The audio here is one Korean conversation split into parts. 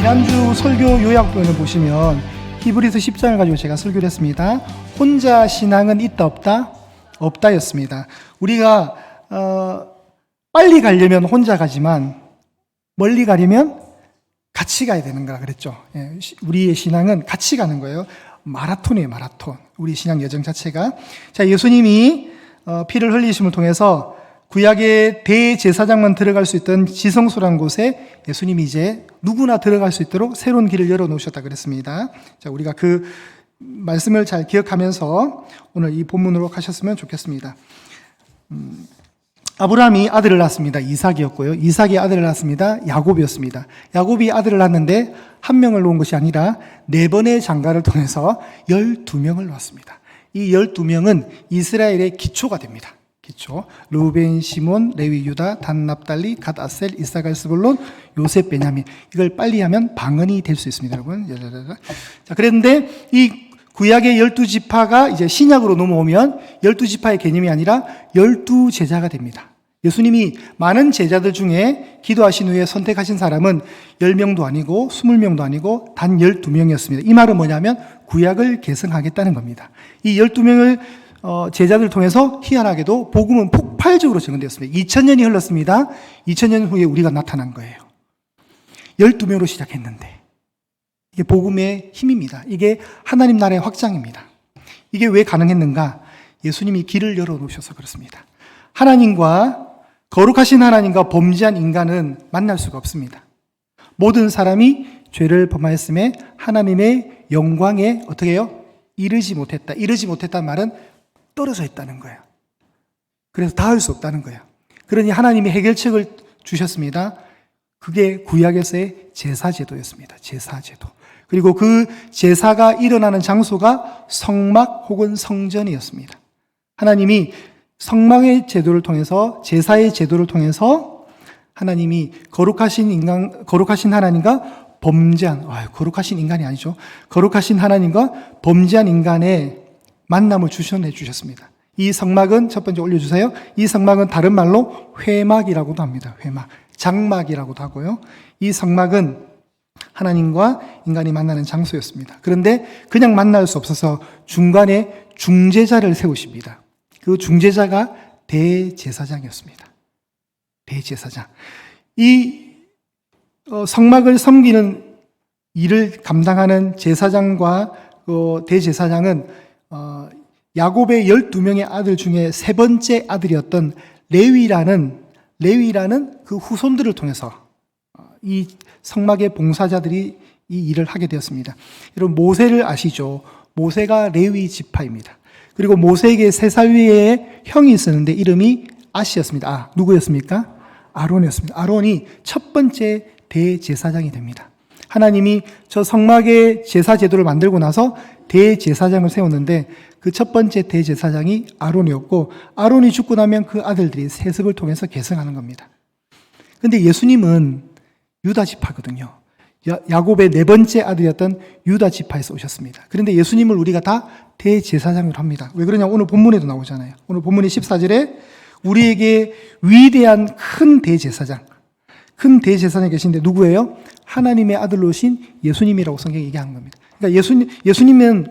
지난주 설교 요약본을 보시면 히브리서 10장을 가지고 제가 설교를 했습니다. 혼자 신앙은 있다 없다? 없다였습니다. 우리가 빨리 가려면 혼자 가지만 멀리 가려면 같이 가야 되는 거라 그랬죠. 우리의 신앙은 같이 가는 거예요. 마라톤이에요, 마라톤. 우리 신앙 여정 자체가. 자, 예수님이 피를 흘리심을 통해서 구약의 대제사장만 들어갈 수 있던 지성소라는 곳에 예수님이 이제 누구나 들어갈 수 있도록 새로운 길을 열어놓으셨다 그랬습니다. 자, 우리가 그 말씀을 잘 기억하면서 오늘 이 본문으로 가셨으면 좋겠습니다. 아브라함이 아들을 낳았습니다. 이삭이었고요. 이삭이 아들을 낳았습니다. 야곱이었습니다. 야곱이 아들을 낳았는데 한 명을 놓은 것이 아니라 4번의 장가를 통해서 12명을 놓았습니다. 이 12명은 이스라엘의 기초가 됩니다. 기초. 루벤, 시몬, 레위, 유다, 단, 납달리, 갓, 아셀, 이사갈, 스불론, 요셉, 베냐민. 이걸 빨리 하면 방언이 될 수 있습니다, 여러분. 자, 그랬는데 이 구약의 12지파가 이제 신약으로 넘어오면 12지파의 개념이 아니라 12제자가 됩니다. 예수님이 많은 제자들 중에 기도하신 후에 선택하신 사람은 10명도 아니고 20명도 아니고 단 12명이었습니다. 이 말은 뭐냐면 구약을 계승하겠다는 겁니다. 이 12명을 제자들을 통해서 희한하게도 복음은 폭발적으로 증언되었습니다. 2000년이 흘렀습니다. 2000년 후에 우리가 나타난 거예요. 12명으로 시작했는데 이게 복음의 힘입니다. 이게 하나님 나라의 확장입니다. 이게 왜 가능했는가? 예수님이 길을 열어놓으셔서 그렇습니다. 거룩하신 하나님과 범죄한 인간은 만날 수가 없습니다. 모든 사람이 죄를 범하였음에 하나님의 영광에 어떻게 해요? 이르지 못했다. 이르지 못했다는 말은 떨어져 있다는 거예요. 그래서 닿을 수 없다는 거예요. 그러니 하나님이 해결책을 주셨습니다. 그게 구약에서의 제사제도였습니다. 제사제도. 그리고 그 제사가 일어나는 장소가 성막 혹은 성전이었습니다. 하나님이 성막의 제도를 통해서, 제사의 제도를 통해서 하나님이 거룩하신 하나님과 거룩하신 인간이 아니죠. 거룩하신 하나님과 범죄한 인간의 만남을 주셨습니다. 이 성막은 첫 번째 올려주세요. 이 성막은 다른 말로 회막이라고도 합니다. 회막. 장막이라고도 하고요. 이 성막은 하나님과 인간이 만나는 장소였습니다. 그런데 그냥 만날 수 없어서 중간에 중재자를 세우십니다. 그 중재자가 대제사장이었습니다. 대제사장. 이 성막을 섬기는 일을 감당하는 제사장과 대제사장은 야곱의 12명의 아들 중에 세 번째 아들이었던 레위라는 그 후손들을 통해서 이 성막의 봉사자들이 이 일을 하게 되었습니다. 여러분 모세를 아시죠? 모세가 레위 지파입니다. 그리고 모세에게 3살 위에 형이 있었는데 이름이 아시였습니다. 누구였습니까? 아론이었습니다. 아론이 첫 번째 대제사장이 됩니다. 하나님이 저 성막의 제사 제도를 만들고 나서 대제사장을 세웠는데 그 첫 번째 대제사장이 아론이었고 아론이 죽고 나면 그 아들들이 세습을 통해서 계승하는 겁니다. 그런데 예수님은 유다 지파거든요. 야곱의 4번째 아들이었던 유다 지파에서 오셨습니다. 그런데 예수님을 우리가 다 대제사장으로 합니다. 왜 그러냐? 오늘 본문에도 나오잖아요. 오늘 본문의 14절에 우리에게 위대한 큰 대제사장이 계신데 누구예요? 하나님의 아들로 오신 예수님이라고 성경이 얘기하는 겁니다. 그러니까 예수님은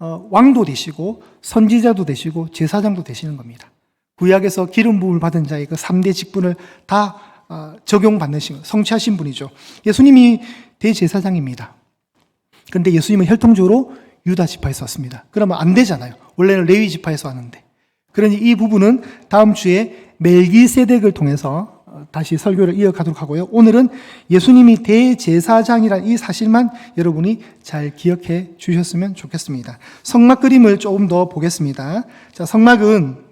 왕도 되시고 선지자도 되시고 제사장도 되시는 겁니다. 구약에서 기름 부음을 받은 자의 그 3대 직분을 다 적용받는 성취하신 분이죠. 예수님이 대제사장입니다. 그런데 예수님은 혈통적으로 유다 지파에서 왔습니다. 그러면 안 되잖아요. 원래는 레위 지파에서 왔는데. 그러니 이 부분은 다음 주에 멜기세덱을 통해서 다시 설교를 이어가도록 하고요. 오늘은 예수님이 대제사장이라는 이 사실만 여러분이 잘 기억해 주셨으면 좋겠습니다. 성막 그림을 조금 더 보겠습니다. 자, 성막은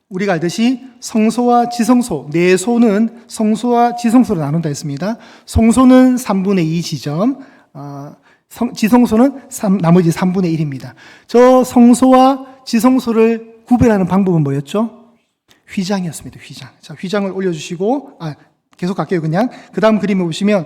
우리가 알듯이 성소와 지성소, 내소는 성소와 지성소로 나눈다 했습니다. 성소는 3분의 2 지점, 지성소는 나머지 3분의 1입니다. 저 성소와 지성소를 구별하는 방법은 뭐였죠? 휘장이었습니다. 휘장. 자, 휘장을 올려주시고, 계속 갈게요, 그냥. 그 다음 그림을 보시면,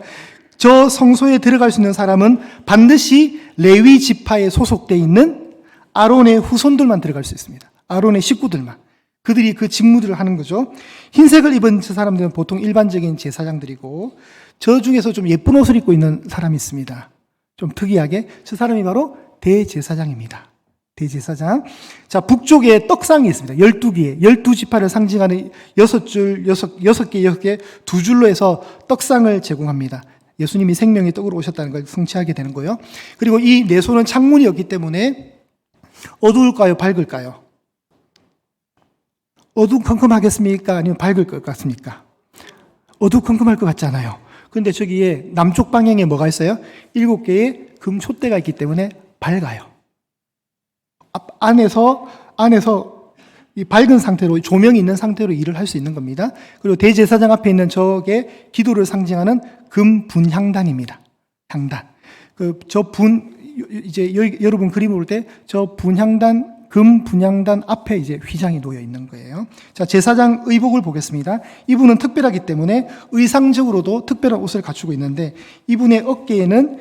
저 성소에 들어갈 수 있는 사람은 반드시 레위 지파에 소속되어 있는 아론의 후손들만 들어갈 수 있습니다. 아론의 식구들만. 그들이 그 직무들을 하는 거죠. 흰색을 입은 저 사람들은 보통 일반적인 제사장들이고, 저 중에서 좀 예쁜 옷을 입고 있는 사람이 있습니다. 좀 특이하게. 저 사람이 바로 대제사장입니다. 대제사장. 자, 북쪽에 떡상이 있습니다. 12개, 12지파를 상징하는 6개, 6개, 2줄로 해서 떡상을 제공합니다. 예수님이 생명의 떡으로 오셨다는 걸 성취하게 되는 거예요. 그리고 이 네 손은 창문이었기 때문에 어두울까요? 밝을까요? 어두컴컴하겠습니까? 아니면 밝을 것 같습니까? 어두컴컴할 것 같지 않아요. 그런데 저기에 남쪽 방향에 뭐가 있어요? 7개의 금 촛대가 있기 때문에 밝아요. 안에서 이 밝은 상태로, 조명이 있는 상태로 일을 할 수 있는 겁니다. 그리고 대제사장 앞에 있는 저게 기도를 상징하는 금 분향단입니다. 향단. 이제 여러분 그림 볼 때 저 분향단, 금 분향단 앞에 이제 휘장이 놓여 있는 거예요. 자, 제사장 의복을 보겠습니다. 이분은 특별하기 때문에 의상적으로도 특별한 옷을 갖추고 있는데, 이분의 어깨에는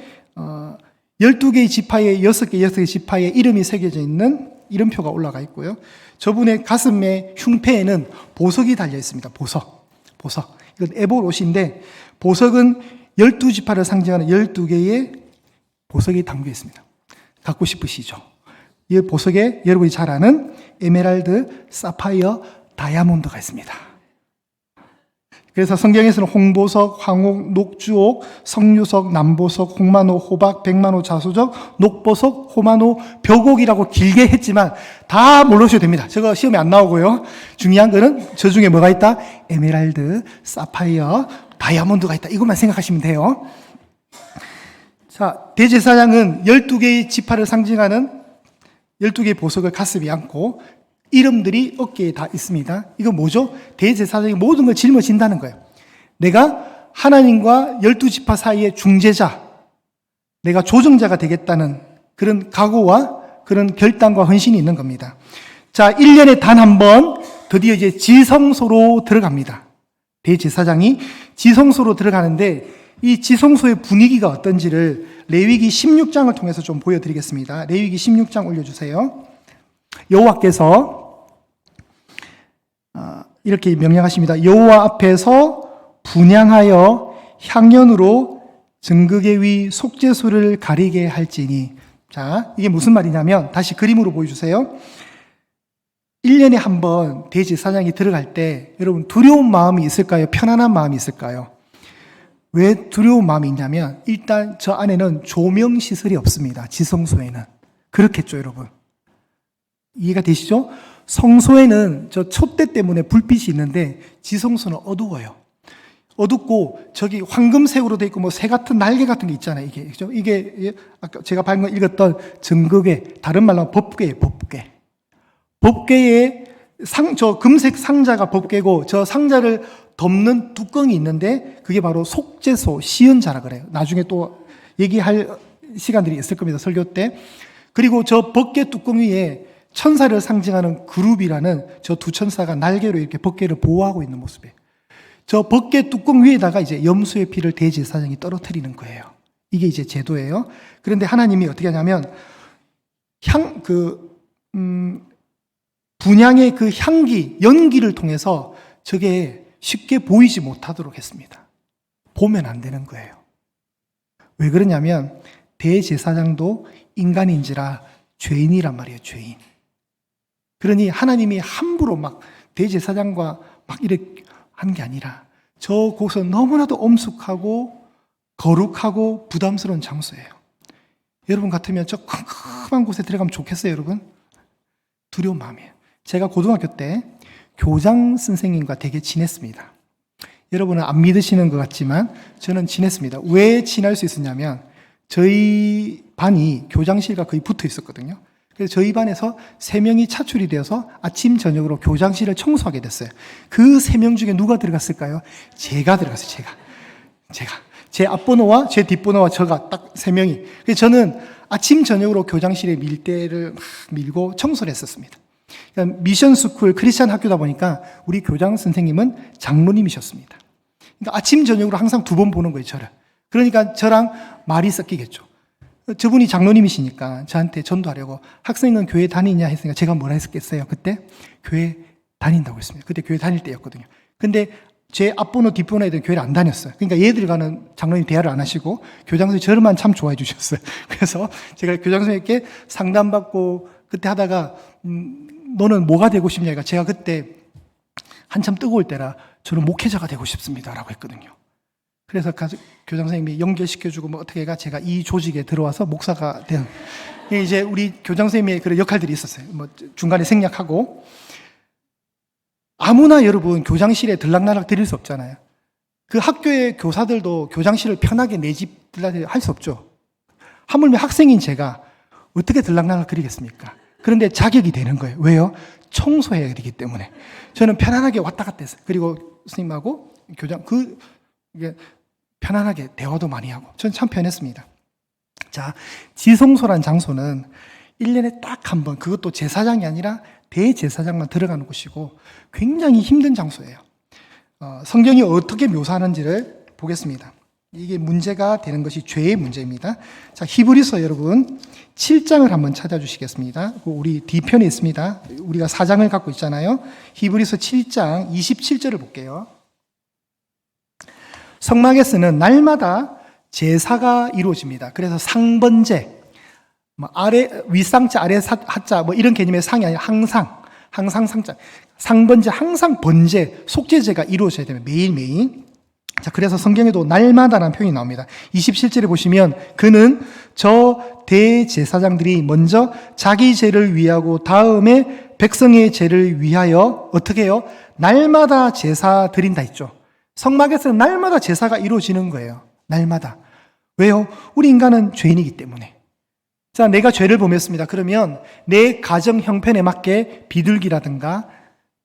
12개의 지파에 6개 지파에 이름이 새겨져 있는 이름표가 올라가 있고요. 저분의 가슴에 흉패에는 보석이 달려 있습니다. 보석. 이건 에볼 옷인데, 보석은 12지파를 상징하는 12개의 보석이 담겨 있습니다. 갖고 싶으시죠? 이 보석에 여러분이 잘 아는 에메랄드, 사파이어, 다이아몬드가 있습니다. 그래서 성경에서는 홍보석, 황옥, 녹주옥, 석류석, 남보석, 홍만호, 호박, 백만호, 자수적, 녹보석, 호만호, 벽옥이라고 길게 했지만 다 모르셔도 됩니다. 저거 시험에 안 나오고요. 중요한 거는 저 중에 뭐가 있다? 에메랄드, 사파이어, 다이아몬드가 있다. 이것만 생각하시면 돼요. 자, 대제사장은 12개의 지파를 상징하는 12개의 보석을 가슴에 안고 이름들이 어깨에 다 있습니다. 이거 뭐죠? 대제사장이 모든 걸 짊어진다는 거예요. 내가 하나님과 12지파 사이의 중재자, 내가 조정자가 되겠다는 그런 각오와 그런 결단과 헌신이 있는 겁니다. 자, 1년에 단 한 번 드디어 이제 지성소로 들어갑니다. 대제사장이 지성소로 들어가는데, 이 지성소의 분위기가 어떤지를 레위기 16장을 통해서 좀 보여드리겠습니다. 레위기 16장 올려주세요. 여호와께서 이렇게 명령하십니다. 여호와 앞에서 분향하여 향연으로 증거계 위 속죄소를 가리게 할지니. 자, 이게 무슨 말이냐면, 다시 그림으로 보여주세요. 1년에 한 번 대제사장이 들어갈 때 여러분 두려운 마음이 있을까요? 편안한 마음이 있을까요? 왜 두려운 마음이 있냐면, 일단 저 안에는 조명시설이 없습니다. 지성소에는. 그렇겠죠, 여러분? 이해가 되시죠? 성소에는 저 촛대 때문에 불빛이 있는데 지성소는 어두워요. 어둡고 저기 황금색으로 돼 있고 뭐 새 같은 날개 같은 게 있잖아요. 이게 그죠? 이게 아까 제가 방금 읽었던 증거계, 다른 말로 하면 법궤예요. 법궤에 저 금색 상자가 법궤고, 저 상자를 덮는 뚜껑이 있는데 그게 바로 속죄소, 시은자라 그래요. 나중에 또 얘기할 시간들이 있을 겁니다, 설교 때. 그리고 저 법궤 뚜껑 위에 천사를 상징하는 그룹이라는 저 두 천사가 날개로 이렇게 법궤를 보호하고 있는 모습이에요. 저 법궤 뚜껑 위에다가 이제 염소의 피를 대제사장이 떨어뜨리는 거예요. 이게 이제 제도예요. 그런데 하나님이 어떻게 하냐면 분향의 그 향기, 연기를 통해서 저게 쉽게 보이지 못하도록 했습니다. 보면 안 되는 거예요. 왜 그러냐면 대제사장도 인간인지라 죄인이란 말이에요. 죄인. 그러니 하나님이 함부로 막 대제사장과 막 이렇게 한 게 아니라 저 곳은 너무나도 엄숙하고 거룩하고 부담스러운 장소예요. 여러분 같으면 저 컴컴한 곳에 들어가면 좋겠어요, 여러분? 두려운 마음이에요. 제가 고등학교 때 교장 선생님과 되게 친했습니다. 여러분은 안 믿으시는 것 같지만 저는 친했습니다. 왜 친할 수 있었냐면 저희 반이 교장실과 거의 붙어 있었거든요. 그래서 저희 반에서 3명이 차출이 되어서 아침 저녁으로 교장실을 청소하게 됐어요. 그 3명 중에 누가 들어갔을까요? 제가 들어갔어요. 제가. 제 앞번호와 제 뒷번호와 저가 딱 3명이. 그래서 저는 아침 저녁으로 교장실에 밀대를 막 밀고 청소를 했었습니다. 그러니까 미션스쿨 크리스찬 학교다 보니까 우리 교장 선생님은 장로님이셨습니다. 그러니까 아침 저녁으로 항상 2번 보는 거예요, 저를. 그러니까 저랑 말이 섞이겠죠. 저분이 장로님이시니까 저한테 전도하려고 학생은 교회 다니냐 했으니까 제가 뭐라 했겠어요? 그때 교회 다닌다고 했습니다. 그때 교회 다닐 때였거든요. 근데 제 앞번호 뒷번호 애들 교회를 안 다녔어요. 그러니까 얘들 가는 장로님 대화를 안 하시고 교장 선생님이 저를만 참 좋아해 주셨어요. 그래서 제가 교장 선생님께 상담받고 그때 하다가 너는 뭐가 되고 싶냐? 제가 그때 한참 뜨거울 때라 저는 목회자가 되고 싶습니다 라고 했거든요. 그래서 교장 선생님이 연결시켜주고 뭐 어떻게 해가 제가 이 조직에 들어와서 목사가 된, 이제 우리 교장 선생님의 그런 역할들이 있었어요. 뭐 중간에 생략하고. 아무나 여러분 교장실에 들락날락 드릴 수 없잖아요. 그 학교의 교사들도 교장실을 편하게 내 집 들락날락 할 수 없죠. 하물며 학생인 제가 어떻게 들락날락 드리겠습니까? 그런데 자격이 되는 거예요. 왜요? 청소해야 되기 때문에. 저는 편안하게 왔다 갔다 했어요. 그리고 스님하고 교장, 이게 편안하게 대화도 많이 하고. 저는 참 편했습니다. 자, 지성소란 장소는 1년에 딱 한 번, 그것도 제사장이 아니라 대제사장만 들어가는 곳이고 굉장히 힘든 장소예요. 성경이 어떻게 묘사하는지를 보겠습니다. 이게 문제가 되는 것이 죄의 문제입니다. 자, 히브리서 여러분 7장을 한번 찾아주시겠습니다. 우리 뒤편에 있습니다. 우리가 4장을 갖고 있잖아요. 히브리서 7장 27절을 볼게요. 성막에서는 날마다 제사가 이루어집니다. 그래서 상번제, 윗상자, 아래 하자, 이런 개념의 상이 아니라 항상 상자. 상번제, 항상 번제, 속죄제가 이루어져야 되면 매일매일. 자, 그래서 성경에도 날마다라는 표현이 나옵니다. 27절에 보시면 그는 저 대제사장들이 먼저 자기 죄를 위하고 다음에 백성의 죄를 위하여 어떻게 해요? 날마다 제사 드린다 했죠. 성막에서는 날마다 제사가 이루어지는 거예요. 날마다. 왜요? 우리 인간은 죄인이기 때문에. 자, 내가 죄를 범했습니다. 그러면 내 가정 형편에 맞게 비둘기라든가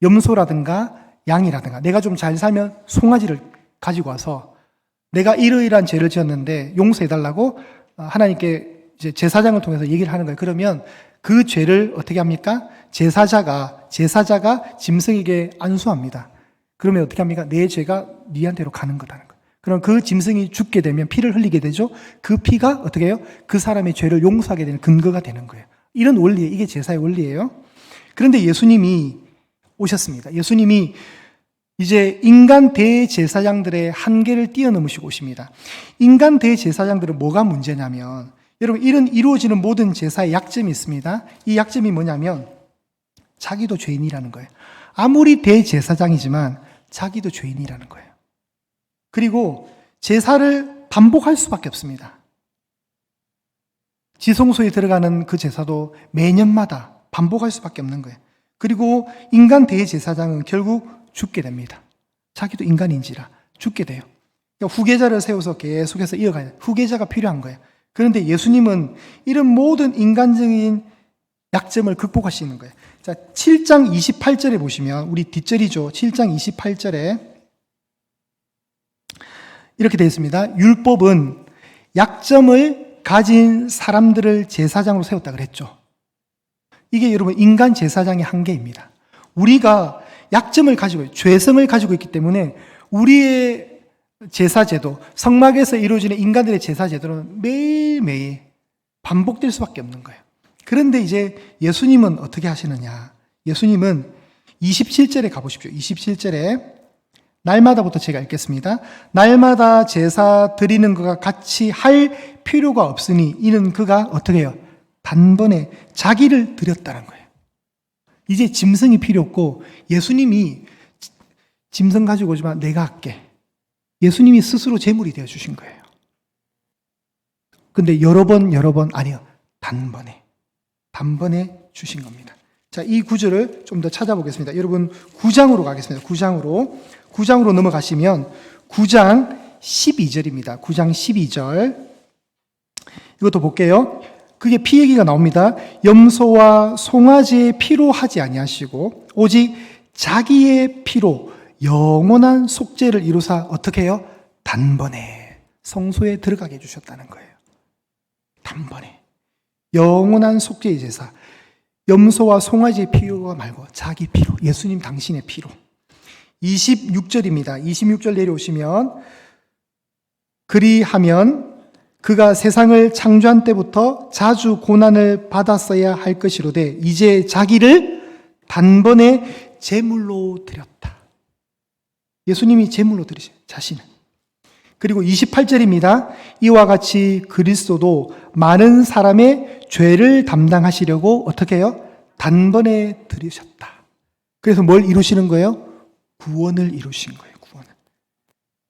염소라든가 양이라든가 내가 좀 잘 살면 송아지를 가지고 와서 내가 이러이러한 죄를 지었는데 용서해달라고 하나님께 이제 제사장을 통해서 얘기를 하는 거예요. 그러면 그 죄를 어떻게 합니까? 제사자가 짐승에게 안수합니다. 그러면 어떻게 합니까? 내 죄가 니한테로 가는 거다는 거예요. 그럼 그 짐승이 죽게 되면 피를 흘리게 되죠. 그 피가 어떻게 해요? 그 사람의 죄를 용서하게 되는 근거가 되는 거예요. 이런 원리예요. 이게 제사의 원리예요. 그런데 예수님이 오셨습니다. 예수님이 이제 인간 대제사장들의 한계를 뛰어넘으시고 오십니다. 인간 대제사장들은 뭐가 문제냐면 여러분 이런 이루어지는 모든 제사의 약점이 있습니다. 이 약점이 뭐냐면 자기도 죄인이라는 거예요. 아무리 대제사장이지만 자기도 죄인이라는 거예요. 그리고 제사를 반복할 수밖에 없습니다. 지성소에 들어가는 그 제사도 매년마다 반복할 수밖에 없는 거예요. 그리고 인간 대제사장은 결국 죽게 됩니다. 자기도 인간인지라 죽게 돼요. 그러니까 후계자를 세워서 계속해서 이어가야 돼요. 후계자가 필요한 거예요. 그런데 예수님은 이런 모든 인간적인 약점을 극복하시는 거예요. 자, 7장 28절에 보시면 우리 뒷절이죠. 7장 28절에 이렇게 되어 있습니다. 율법은 약점을 가진 사람들을 제사장으로 세웠다 그랬죠. 이게 여러분 인간 제사장의 한계입니다. 우리가 약점을 가지고 있어요. 죄성을 가지고 있기 때문에 우리의 제사제도, 성막에서 이루어지는 인간들의 제사제도는 매일매일 반복될 수밖에 없는 거예요. 그런데 이제 예수님은 어떻게 하시느냐? 예수님은 27절에 가보십시오. 27절에 날마다부터 제가 읽겠습니다. 날마다 제사 드리는 것과 같이 할 필요가 없으니 이는 그가 어떻게 해요? 단번에 자기를 드렸다는 거예요. 이제 짐승이 필요 없고 예수님이 짐승 가지고 오지만 내가 할게. 예수님이 스스로 제물이 되어 주신 거예요. 근데 여러 번 아니요. 단번에 주신 겁니다. 자, 이 구절을 좀 더 찾아보겠습니다. 여러분 9장으로 가겠습니다. 9장으로 넘어가시면 9장 12절입니다. 9장 12절. 이것도 볼게요. 그게 피 얘기가 나옵니다. 염소와 송아지의 피로 하지 아니하시고 오직 자기의 피로 영원한 속죄를 이루사 어떻게 해요? 단번에 성소에 들어가게 해주셨다는 거예요. 단번에 영원한 속죄의 제사. 염소와 송아지의 피로가 말고 자기 피로, 예수님 당신의 피로. 26절입니다. 26절 내려오시면 그리하면 그가 세상을 창조한 때부터 자주 고난을 받았어야 할 것이로되 이제 자기를 단번에 제물로 드렸다. 예수님이 제물로 드리셔요. 자신을. 그리고 28절입니다. 이와 같이 그리스도도 많은 사람의 죄를 담당하시려고 어떻게 해요? 단번에 드리셨다. 그래서 뭘 이루시는 거예요? 구원을 이루신 거예요. 구원을.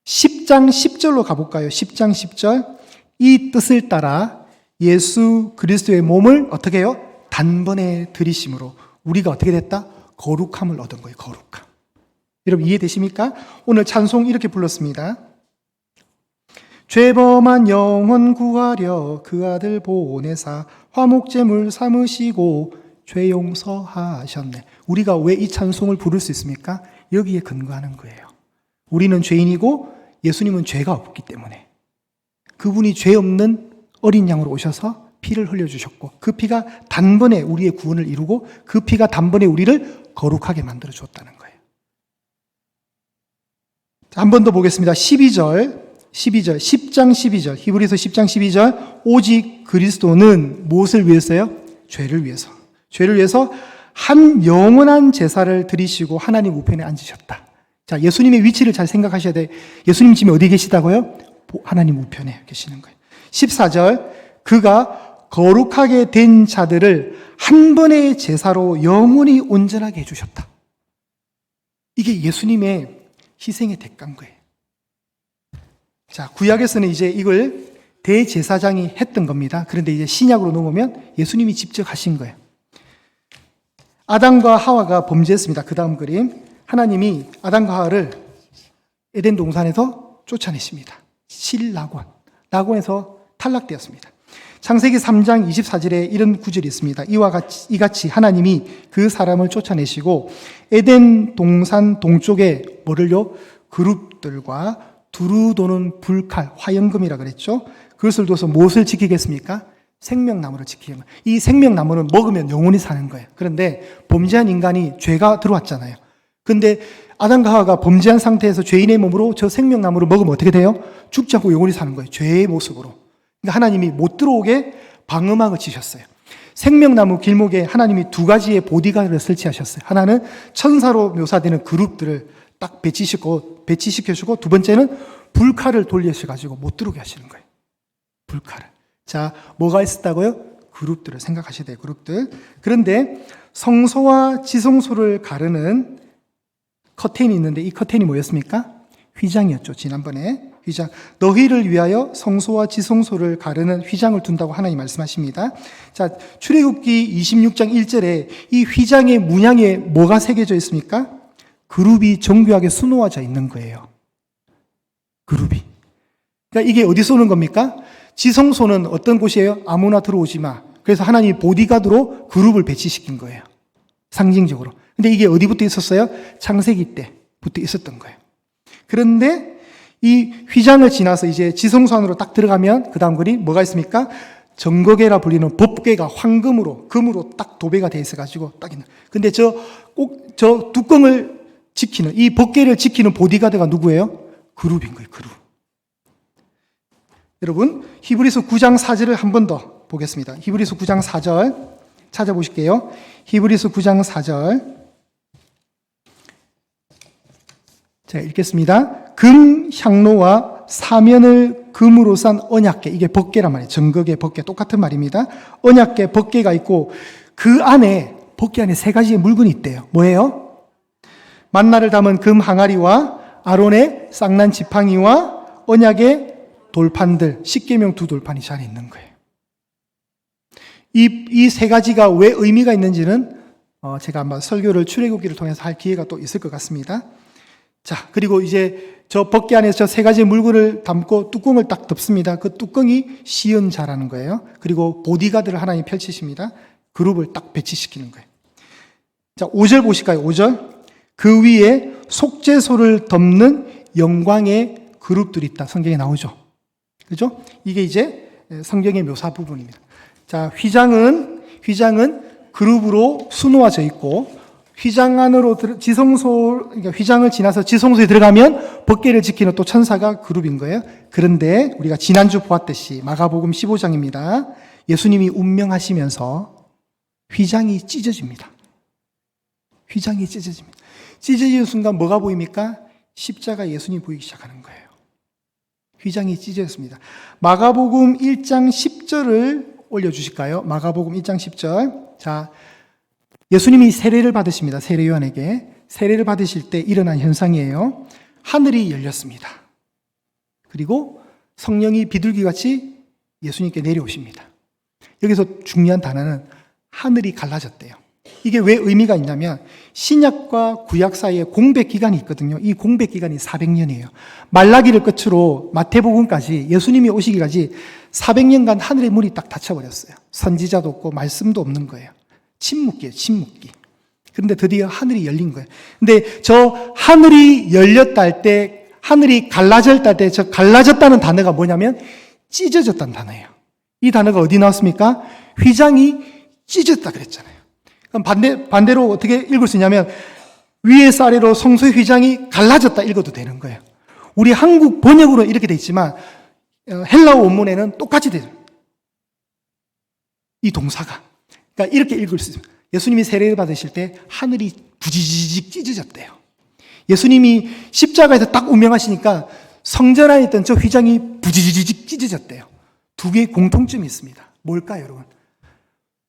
10장 10절로 가볼까요? 10장 10절. 이 뜻을 따라 예수 그리스도의 몸을 어떻게 해요? 단번에 드리심으로 우리가 어떻게 됐다? 거룩함을 얻은 거예요. 거룩함. 여러분 이해되십니까? 오늘 찬송 이렇게 불렀습니다. 죄범한 영혼 구하려 그 아들 보내사 화목제물 삼으시고 죄 용서하셨네. 우리가 왜 이 찬송을 부를 수 있습니까? 여기에 근거하는 거예요. 우리는 죄인이고 예수님은 죄가 없기 때문에 그분이 죄 없는 어린 양으로 오셔서 피를 흘려주셨고 그 피가 단번에 우리의 구원을 이루고 그 피가 단번에 우리를 거룩하게 만들어 주었다는 거예요. 한 번 더 보겠습니다. 10장 12절, 히브리서 10장 12절, 오직 그리스도는 무엇을 위해서요? 죄를 위해서 한 영원한 제사를 드리시고 하나님 우편에 앉으셨다. 자, 예수님의 위치를 잘 생각하셔야 돼요. 예수님 지금 어디 계시다고요? 하나님 우편에 계시는 거예요. 14절, 그가 거룩하게 된 자들을 한 번의 제사로 영원히 온전하게 해주셨다. 이게 예수님의 희생의 대가인 거예요. 자, 구약에서는 이제 이걸 대제사장이 했던 겁니다. 그런데 이제 신약으로 넘어오면 예수님이 직접 하신 거예요. 아담과 하와가 범죄했습니다. 그 다음 그림. 하나님이 아담과 하와를 에덴 동산에서 쫓아내십니다. 실낙원. 낙원에서 탈락되었습니다. 창세기 3장 24절에 이런 구절이 있습니다. 이같이 하나님이 그 사람을 쫓아내시고 에덴 동산 동쪽에 뭐를요? 그룹들과 두루 도는 불칼, 화영금이라 그랬죠. 그것을 둬서 무엇을 지키겠습니까? 생명나무를 지키는 거예요. 이 생명나무는 먹으면 영원히 사는 거예요. 그런데 범죄한 인간이 죄가 들어왔잖아요. 그런데 아담과 하와가 범죄한 상태에서 죄인의 몸으로 저 생명나무를 먹으면 어떻게 돼요? 죽지 않고 영원히 사는 거예요. 죄의 모습으로. 그러니까 하나님이 못 들어오게 방어막을 치셨어요. 생명나무 길목에 하나님이 두 가지의 보디가드를 설치하셨어요. 하나는 천사로 묘사되는 그룹들을 딱 배치시켜주고 두 번째는 불칼을 돌리셔가지고 못 들어오게 하시는 거예요. 불칼을. 자, 뭐가 있었다고요? 그룹들을 생각하셔야 돼요. 그룹들. 그런데 성소와 지성소를 가르는 커튼이 있는데 이 커튼이 뭐였습니까? 휘장이었죠. 지난번에 휘장. 너희를 위하여 성소와 지성소를 가르는 휘장을 둔다고 하나님 말씀하십니다. 자, 출애굽기 26장 1절에 이 휘장의 문양에 뭐가 새겨져 있습니까? 그룹이 정교하게 수놓아져 있는 거예요. 그룹이. 그러니까 이게 어디서 오는 겁니까? 지성소는 어떤 곳이에요? 아무나 들어오지 마. 그래서 하나님이 보디가드로 그룹을 배치시킨 거예요. 상징적으로. 근데 이게 어디부터 있었어요? 창세기 때부터 있었던 거예요. 그런데 이 휘장을 지나서 이제 지성소 안으로 딱 들어가면 그 다음 글이 뭐가 있습니까? 정거계라 불리는 법궤가 황금으로, 금으로 딱 도배가 돼 있어가지고 딱 있는. 근데 저 뚜껑을 지키는, 이 법궤를 지키는 보디가드가 누구예요? 그룹인 거예요, 그룹. 여러분, 히브리서 9장 4절을 한 번 더 보겠습니다. 히브리서 9장 4절 찾아보실게요. 히브리서 9장 4절. 자, 읽겠습니다. 금 향로와 사면을 금으로 싼 언약궤, 이게 법궤란 말이에요. 정거궤, 법궤 똑같은 말입니다. 언약궤, 법궤가 있고 그 안에, 법궤 안에 세 가지의 물건이 있대요. 뭐예요? 만나를 담은 금 항아리와 아론의 쌍난 지팡이와 언약의 돌판들, 십계명 두 돌판이 잘 있는 거예요. 이 세 가지가 왜 의미가 있는지는 제가 아마 설교를 출애굽기를 통해서 할 기회가 또 있을 것 같습니다. 자, 그리고 이제 저 법궤 안에서 저 세 가지의 물건을 담고 뚜껑을 딱 덮습니다. 그 뚜껑이 시은자라는 거예요. 그리고 보디가드를 하나님 펼치십니다. 그룹을 딱 배치시키는 거예요. 자, 5절 보실까요? 5절. 그 위에 속죄소를 덮는 영광의 그룹들이 있다. 성경에 나오죠. 그죠? 이게 이제 성경의 묘사 부분입니다. 자, 휘장은 그룹으로 수놓아져 있고, 휘장 안으로 그러니까 휘장을 지나서 지성소에 들어가면 법궤를 지키는 또 천사가 그룹인 거예요. 그런데 우리가 지난주 보았듯이 마가복음 15장입니다. 예수님이 운명하시면서 휘장이 찢어집니다. 휘장이 찢어집니다. 찢어지는 순간 뭐가 보입니까? 십자가 예수님 보이기 시작하는 거예요. 휘장이 찢어졌습니다. 마가복음 1장 10절을 올려주실까요? 마가복음 1장 10절. 자, 예수님이 세례를 받으십니다. 세례 요한에게. 세례를 받으실 때 일어난 현상이에요. 하늘이 열렸습니다. 그리고 성령이 비둘기같이 예수님께 내려오십니다. 여기서 중요한 단어는 하늘이 갈라졌대요. 이게 왜 의미가 있냐면 신약과 구약 사이에 공백 기간이 있거든요. 이 공백 기간이 400년이에요. 말라기를 끝으로 마태복음까지 예수님이 오시기까지 400년간 하늘의 문이 딱 닫혀버렸어요. 선지자도 없고 말씀도 없는 거예요. 침묵기예요. 침묵기. 그런데 드디어 하늘이 열린 거예요. 근데 저 하늘이 열렸다 할 때, 하늘이 갈라졌다 할 때 저 갈라졌다는 단어가 뭐냐면 찢어졌다는 단어예요. 이 단어가 어디 나왔습니까? 휘장이 찢어졌다 그랬잖아요. 그럼 반대로 어떻게 읽을 수 있냐면 위에서 아래로 성소의 휘장이 갈라졌다 읽어도 되는 거예요. 우리 한국 번역으로 이렇게 돼 있지만 헬라어 원문에는 똑같이 되죠. 이 동사가. 그러니까 이렇게 읽을 수 있어요. 예수님이 세례를 받으실 때 하늘이 부지직 찢어졌대요. 예수님이 십자가에서 딱 운명하시니까 성전 안에 있던 저 휘장이 부지직 찢어졌대요. 두 개의 공통점이 있습니다. 뭘까요, 여러분?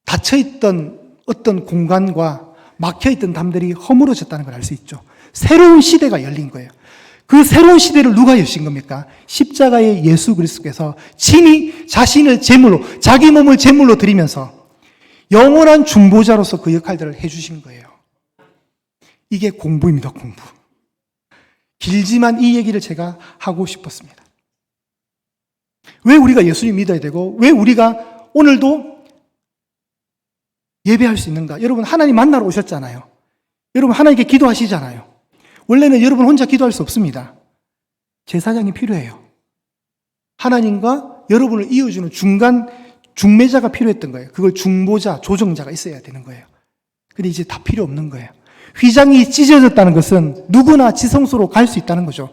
닫혀있던 어떤 공간과 막혀있던 담들이 허물어졌다는 걸 알 수 있죠. 새로운 시대가 열린 거예요. 그 새로운 시대를 누가 여신 겁니까? 십자가의 예수 그리스도께서 친히 자신을 제물로, 자기 몸을 제물로 드리면서 영원한 중보자로서 그 역할들을 해주신 거예요. 이게 공부입니다, 공부. 길지만 이 얘기를 제가 하고 싶었습니다. 왜 우리가 예수님 믿어야 되고, 왜 우리가 오늘도 예배할 수 있는가? 여러분, 하나님 만나러 오셨잖아요. 여러분, 하나님께 기도하시잖아요. 원래는 여러분 혼자 기도할 수 없습니다. 제사장이 필요해요. 하나님과 여러분을 이어주는 중매자가 필요했던 거예요. 그걸 중보자, 조정자가 있어야 되는 거예요. 근데 이제 다 필요 없는 거예요. 휘장이 찢어졌다는 것은 누구나 지성소로 갈 수 있다는 거죠.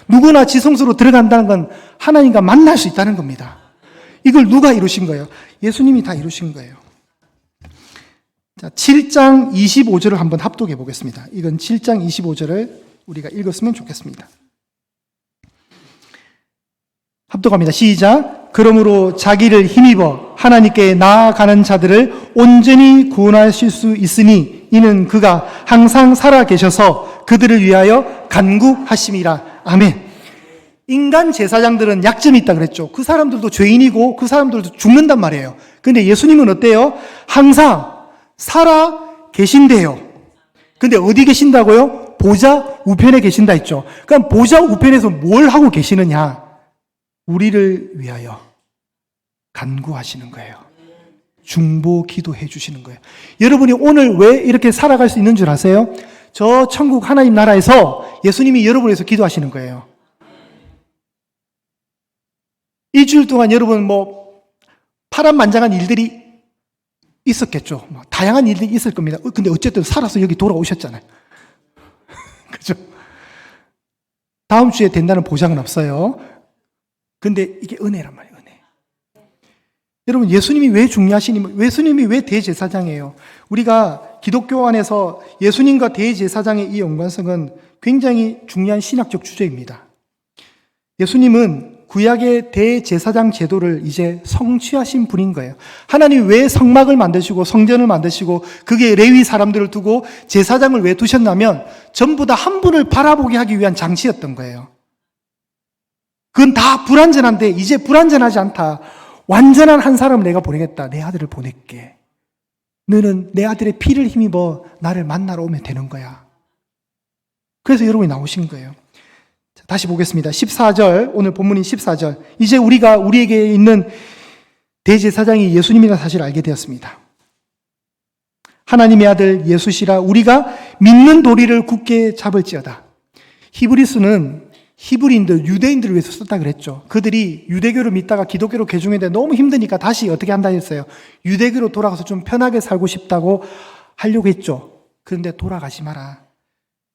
누구나 지성소로 들어간다는 건 하나님과 만날 수 있다는 겁니다. 이걸 누가 이루신 거예요? 예수님이 다 이루신 거예요. 자, 7장 25절을 한번 합독해 보겠습니다. 이건 7장 25절을 우리가 읽었으면 좋겠습니다. 합독합니다. 시작. 그러므로 자기를 힘입어 하나님께 나아가는 자들을 온전히 구원하실 수 있으니 이는 그가 항상 살아 계셔서 그들을 위하여 간구하심이라. 아멘. 인간 제사장들은 약점이 있다 그랬죠. 그 사람들도 죄인이고 그 사람들도 죽는단 말이에요. 근데 예수님은 어때요? 항상 살아 계신대요. 근데 어디 계신다고요? 보좌 우편에 계신다 했죠. 그럼 보좌 우편에서 뭘 하고 계시느냐? 우리를 위하여 간구하시는 거예요. 중보 기도해 주시는 거예요. 여러분이 오늘 왜 이렇게 살아갈 수 있는 줄 아세요? 저 천국 하나님 나라에서 예수님이 여러분을 위해서 기도하시는 거예요. 일주일 동안 여러분 파란만장한 일들이 있었겠죠. 다양한 일들이 있을 겁니다. 근데 어쨌든 살아서 여기 돌아오셨잖아요. 그죠? 다음 주에 된다는 보장은 없어요. 근데 이게 은혜란 말이에요, 은혜. 여러분, 예수님이 왜 중요하시니? 예수님이 왜 대제사장이에요? 우리가 기독교 안에서 예수님과 대제사장의 이 연관성은 굉장히 중요한 신학적 주제입니다. 예수님은 구약의 대제사장 제도를 이제 성취하신 분인 거예요. 하나님 왜 성막을 만드시고 성전을 만드시고 그게 레위 사람들을 두고 제사장을 왜 두셨냐면 전부 다 한 분을 바라보게 하기 위한 장치였던 거예요. 그건 다 불완전한데 이제 불완전하지 않다. 완전한 한 사람을 내가 보내겠다. 내 아들을 보낼게. 너는 내 아들의 피를 힘입어 나를 만나러 오면 되는 거야. 그래서 여러분이 나오신 거예요. 다시 보겠습니다. 14절, 오늘 본문인 14절. 이제 우리가 우리에게 있는 대제사장이 예수님이라는 사실을 알게 되었습니다. 하나님의 아들 예수시라 우리가 믿는 도리를 굳게 잡을지어다. 히브리서는 히브리인들, 유대인들을 위해서 썼다 그랬죠. 그들이 유대교를 믿다가 기독교로 개종했는데 너무 힘드니까 다시 어떻게 한다 했어요? 유대교로 돌아가서 좀 편하게 살고 싶다고 하려고 했죠. 그런데 돌아가지 마라.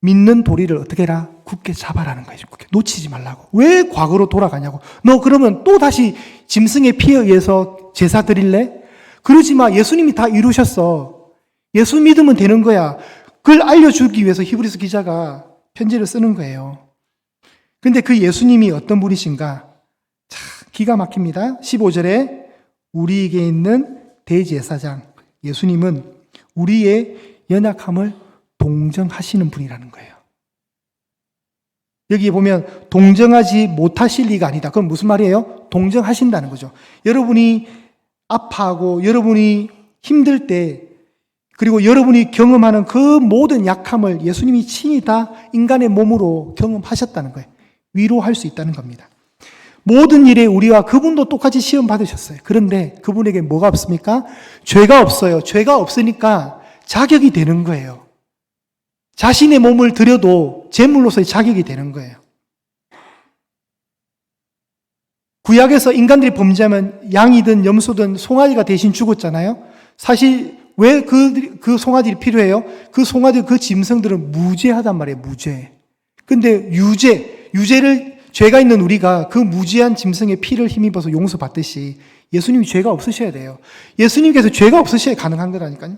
믿는 도리를 어떻게 해라? 굳게 잡아라는 거예요. 굳게 놓치지 말라고. 왜 과거로 돌아가냐고. 너 그러면 또 다시 짐승의 피에 의해서 제사 드릴래? 그러지 마. 예수님이 다 이루셨어. 예수 믿으면 되는 거야. 그걸 알려주기 위해서 히브리서 기자가 편지를 쓰는 거예요. 근데 그 예수님이 어떤 분이신가? 참 기가 막힙니다. 15절에 우리에게 있는 대제사장 예수님은 우리의 연약함을 동정하시는 분이라는 거예요. 여기 보면 동정하지 못하실 리가 아니다. 그건 무슨 말이에요? 동정하신다는 거죠. 여러분이 아파하고 여러분이 힘들 때 그리고 여러분이 경험하는 그 모든 약함을 예수님이 친히 다 인간의 몸으로 경험하셨다는 거예요. 위로할 수 있다는 겁니다. 모든 일에 우리와 그분도 똑같이 시험 받으셨어요. 그런데 그분에게 뭐가 없습니까? 죄가 없어요. 죄가 없으니까 자격이 되는 거예요. 자신의 몸을 드려도 제물로서의 자격이 되는 거예요. 구약에서 인간들이 범죄하면 양이든 염소든 송아지가 대신 죽었잖아요. 사실 왜 그 송아지가 필요해요? 그 송아지, 그 짐승들은 무죄하단 말이에요. 무죄. 근데 유죄를 죄가 있는 우리가 그 무죄한 짐승의 피를 힘입어서 용서받듯이 예수님이 죄가 없으셔야 돼요. 예수님께서 죄가 없으셔야 가능한 거라니까요.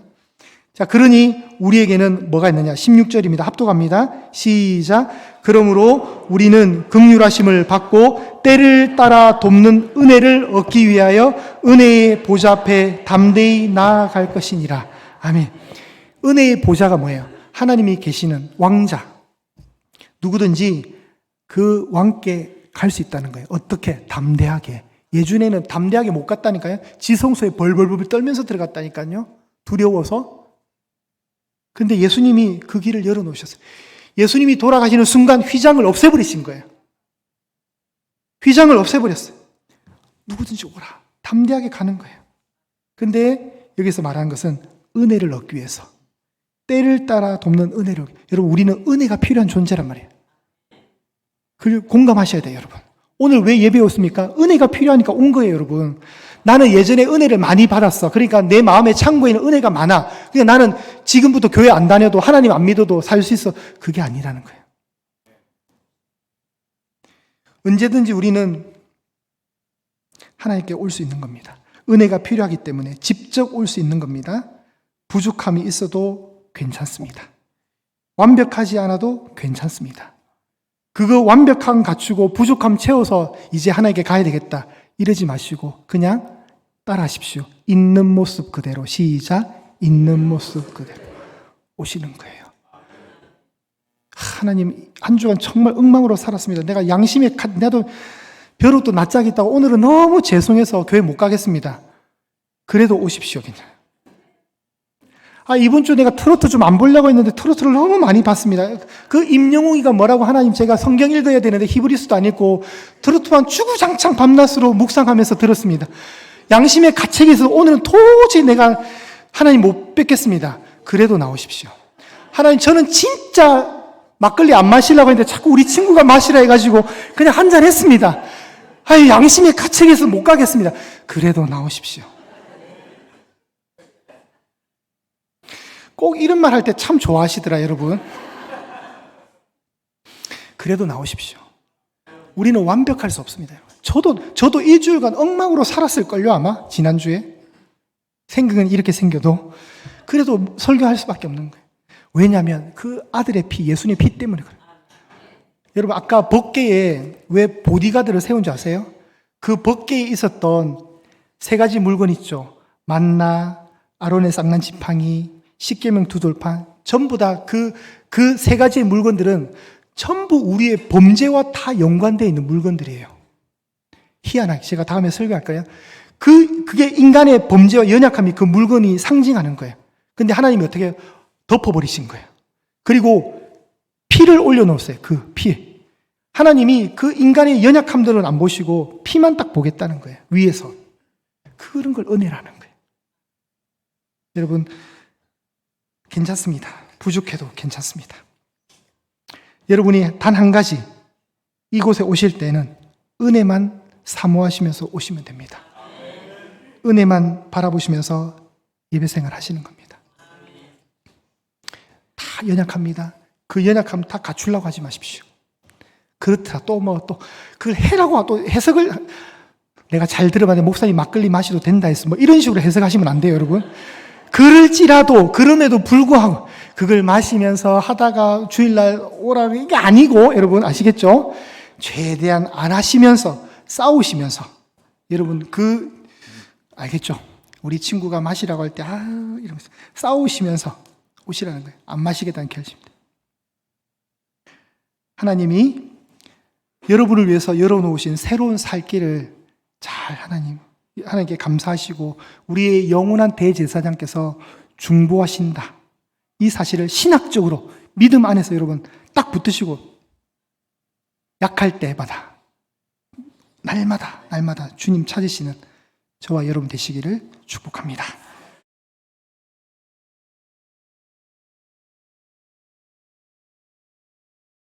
자, 그러니 우리에게는 뭐가 있느냐? 16절입니다. 합독합니다. 시작. 그러므로 우리는 긍휼하심을 받고 때를 따라 돕는 은혜를 얻기 위하여 은혜의 보좌 앞에 담대히 나아갈 것이니라. 아멘. 은혜의 보좌가 뭐예요? 하나님이 계시는 왕자. 누구든지 그 왕께 갈 수 있다는 거예요. 어떻게? 담대하게. 예전에는 담대하게 못 갔다니까요. 지성소에 벌벌벌 떨면서 들어갔다니까요. 두려워서. 근데 예수님이 그 길을 열어놓으셨어요. 예수님이 돌아가시는 순간 휘장을 없애버리신 거예요. 휘장을 없애버렸어요. 누구든지 오라. 담대하게 가는 거예요. 근데 여기서 말하는 것은 은혜를 얻기 위해서. 때를 따라 돕는 은혜를. 여러분, 우리는 은혜가 필요한 존재란 말이에요. 그리고 공감하셔야 돼요, 여러분. 오늘 왜 예배 왔습니까? 은혜가 필요하니까 온 거예요, 여러분. 나는 예전에 은혜를 많이 받았어. 그러니까 내 마음의 창고에는 은혜가 많아. 그러니까 나는 지금부터 교회 안 다녀도 하나님 안 믿어도 살 수 있어. 그게 아니라는 거예요. 언제든지 우리는 하나님께 올 수 있는 겁니다. 은혜가 필요하기 때문에 직접 올 수 있는 겁니다. 부족함이 있어도 괜찮습니다. 완벽하지 않아도 괜찮습니다. 그거 완벽함 갖추고 부족함 채워서 이제 하나님께 가야 되겠다. 이러지 마시고 그냥 따라하십시오. 있는 모습 그대로. 시작. 있는 모습 그대로 오시는 거예요. 하나님, 한 주간 정말 엉망으로 살았습니다. 내가 양심에 나도 벼룩도 낯짝이 있다고 오늘은 너무 죄송해서 교회 못 가겠습니다. 그래도 오십시오. 그냥. 이번 주 내가 트로트 좀 안 보려고 했는데 트로트를 너무 많이 봤습니다. 그 임영웅이가 뭐라고 하나님 제가 성경 읽어야 되는데 히브리서도 안 읽고 트로트만 주구장창 밤낮으로 묵상하면서 들었습니다. 양심의 가책에서 오늘은 도저히 내가 하나님 못 뵙겠습니다. 그래도 나오십시오. 하나님, 저는 진짜 막걸리 안 마시려고 했는데 자꾸 우리 친구가 마시라 해가지고 그냥 한잔 했습니다. 양심의 가책에서 못 가겠습니다. 그래도 나오십시오. 꼭 이런 말 할 때 참 좋아하시더라, 여러분. 그래도 나오십시오. 우리는 완벽할 수 없습니다. 저도 일주일간 엉망으로 살았을걸요, 아마, 지난주에. 생각은 이렇게 생겨도. 그래도 설교할 수밖에 없는 거예요. 왜냐하면 그 아들의 피, 예수님의 피 때문에 그래요. 여러분, 아까 법궤에 왜 보디가드를 세운 줄 아세요? 그 법궤에 있었던 세 가지 물건 있죠. 만나, 아론의 쌍난 지팡이, 십계명 두 돌판, 전부 다 그 세 가지의 물건들은 전부 우리의 범죄와 다 연관되어 있는 물건들이에요. 희한하게 제가 다음에 설교할까요? 그게 인간의 범죄와 연약함이 그 물건이 상징하는 거예요. 근데 하나님이 어떻게 해요? 덮어버리신 거예요. 그리고 피를 올려놓으세요. 그 피. 하나님이 그 인간의 연약함들은 안 보시고 피만 딱 보겠다는 거예요. 위에서. 그런 걸 은혜라는 거예요. 여러분, 괜찮습니다. 부족해도 괜찮습니다. 여러분이 단 한 가지 이곳에 오실 때는 은혜만 사모하시면서 오시면 됩니다. 은혜만 바라보시면서 예배생활 하시는 겁니다. 다 연약합니다. 그 연약함 다 갖추려고 하지 마십시오. 그렇다 또 그걸 해라고 또 해석을 내가 잘 들어봤는데 목사님 막걸리 마셔도 된다 했어. 이런 식으로 해석하시면 안 돼요, 여러분. 그럴지라도 그럼에도 불구하고 그걸 마시면서 하다가 주일날 오라는 게 아니고 여러분 아시겠죠? 죄에 대한 안 하시면서 싸우시면서 여러분 알겠죠? 우리 친구가 마시라고 할 때 이러면서 싸우시면서 오시라는 거예요. 안 마시겠다는 결심입니다. 하나님이 여러분을 위해서 열어놓으신 새로운 살 길을 잘 하나님께 감사하시고 우리의 영원한 대제사장께서 중보하신다. 이 사실을 신학적으로 믿음 안에서 여러분 딱 붙드시고 약할 때마다 날마다 주님 찾으시는 저와 여러분 되시기를 축복합니다.